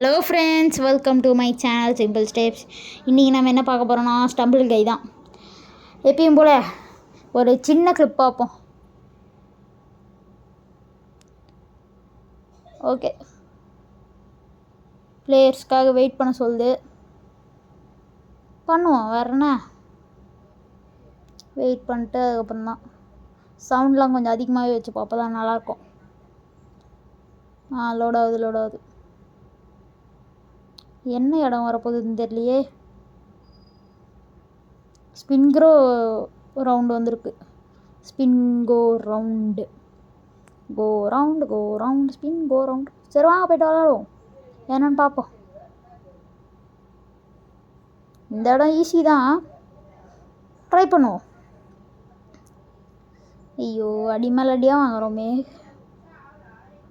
Hello friends, welcome to my channel simple steps. இன்றைக்கி நம்ம என்ன பார்க்க போகிறோன்னா ஸ்டம்பிள் கை தான். எப்பயும் போல் ஒரு சின்ன கிளிப் பார்ப்போம். ஓகே, பிளேயர்ஸ்க்காக வெயிட் பண்ண சொல்லுது. பண்ணுவோம், வேறு என்ன, வெயிட் பண்ணிட்டு அதுக்கப்புறம் தான் சவுண்ட்லாம் கொஞ்சம் அதிகமாகவே வச்சுப்போம், அப்போ தான் நல்லாயிருக்கும். லோட் ஆகுது. என்ன இடம் வரப்போகுதுன்னு தெரியலையே. ஸ்பின் க்ரோ ரவுண்டு வந்திருக்கு. ஸ்பின் கோ ரவுண்டு ஸ்பின் கோ ரவுண்டு. சரி வாங்க போய்ட்டு விளாடுவோம், என்னன்னு பார்ப்போம். இந்த இடம் ஈஸி தான், ட்ரை பண்ணுவோம். ஐயோ, அடி மேல் அடியாக வாங்குறோமே.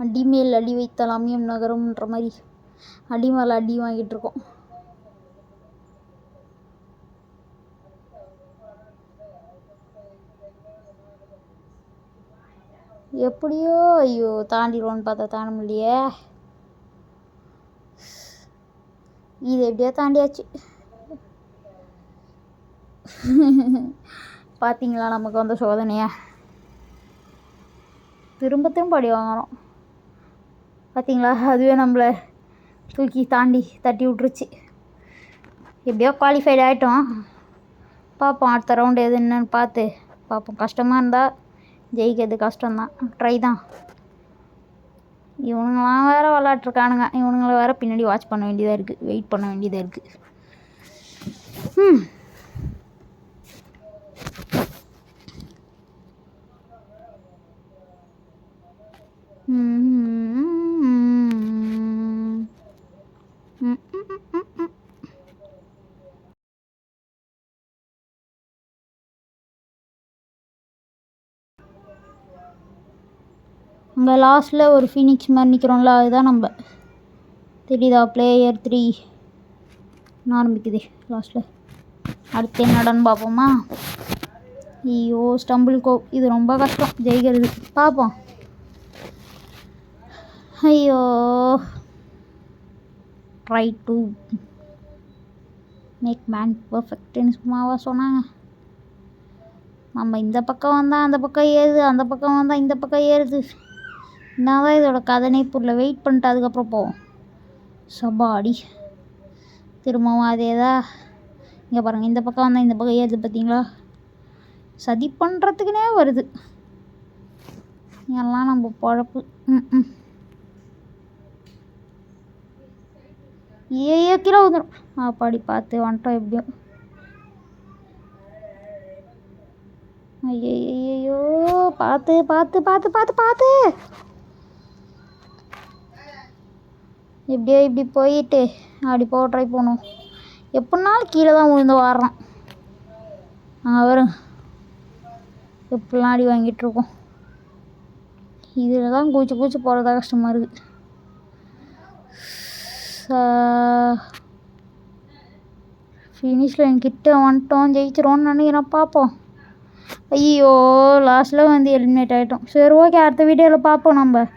அடி மேல் அடி வைத்தால் அமியம் நகரும்ன்ற மாதிரி அடி மேலே அடி வாங்கிட்டு இருக்கோம். எப்படியோ ஐயோ தாண்டிடுவோன்னு பார்த்தா தாண்ட முடியலையே. இது எப்படியோ தாண்டியாச்சு. பார்த்தீங்களா நமக்கு வந்த சோதனையா? திரும்ப அடி வாங்குறோம். பார்த்தீங்களா, அதுவே நம்மளை தூக்கி தட்டி விட்டுருச்சு. எப்படியோ குவாலிஃபைடு ஆகிட்டோம். பார்ப்போம் அடுத்த ரவுண்டு எது என்னன்னு பார்த்து பார்ப்போம். கஷ்டமாக இருந்தால் ஜெயிக்கிறது கஷ்டம்தான், ட்ரை தான். இவனுங்களாம் வேறு விளாட்ருக்கானுங்க. இவனுங்களை வேறு பின்னாடி வாட்ச் பண்ண வேண்டியதாக இருக்குது, வெயிட் பண்ண வேண்டியதாக இருக்குது. அங்கே லாஸ்ட்டில் ஒரு ஃபீனிக்ஸ் மாதிரி நிற்கிறோம்ல, அதுதான் நம்ம. தெரியுதா? பிளேயர் 3 ஆரம்பிக்குது லாஸ்ட்டில். அடுத்து என்னடான்னு பார்ப்போமா? ஐயோ ஸ்டம்பிள் கோ, இது ரொம்ப கஷ்டம் ஜெயிக்கிறது. பார்ப்போம். ஐயோ, ட்ரை டு மேக் மேன் பர்ஃபெக்ட்னு சும்மாவா சொன்னாங்க? நம்ம இந்த பக்கம் வந்தால் அந்த பக்கம் ஏறுது, அந்த பக்கம் வந்தால் இந்த பக்கம் ஏறுது. என்ன தான் இதோட கதனை புரியல. வெயிட் பண்ணிட்டு அதுக்கப்புறம் போவோம். சபாடி திரும்பவும் அதேதான். இங்கே பாருங்கள், இந்த பக்கம் வந்தால் இந்த பக்கம் ஏறுது. பார்த்தீங்களா, சதி பண்ணுறதுக்குனே வருது எல்லாம் நம்ம பழப்பு. ஏயோ கிலோ வந்துடும். பாடி பார்த்து வந்துட்டோம் எப்படியும். ஐயோ பார்த்து எப்படியோ இப்படி போயிட்டு அப்படி போக ட்ரை பண்ணும். எப்படினாலும் கீழே தான் விழுந்து வாடுறோம். வரும் எப்படிலாம் அடி வாங்கிட்டுருக்கோம். இதில் தான் கூச்சி போகிறதா கஷ்டமாக இருக்குது. ஃபினிஷில் என்கிட்ட வந்துட்டோம், ஜெயிச்சிரோன்னு நினைக்கிறேன். பார்ப்போம். ஐயோ லாஸ்ட்டில் வந்து எலிமினேட் ஆகிட்டோம். சரி ஓகே, அடுத்த வீடியோவில் பார்ப்போம் நம்ம.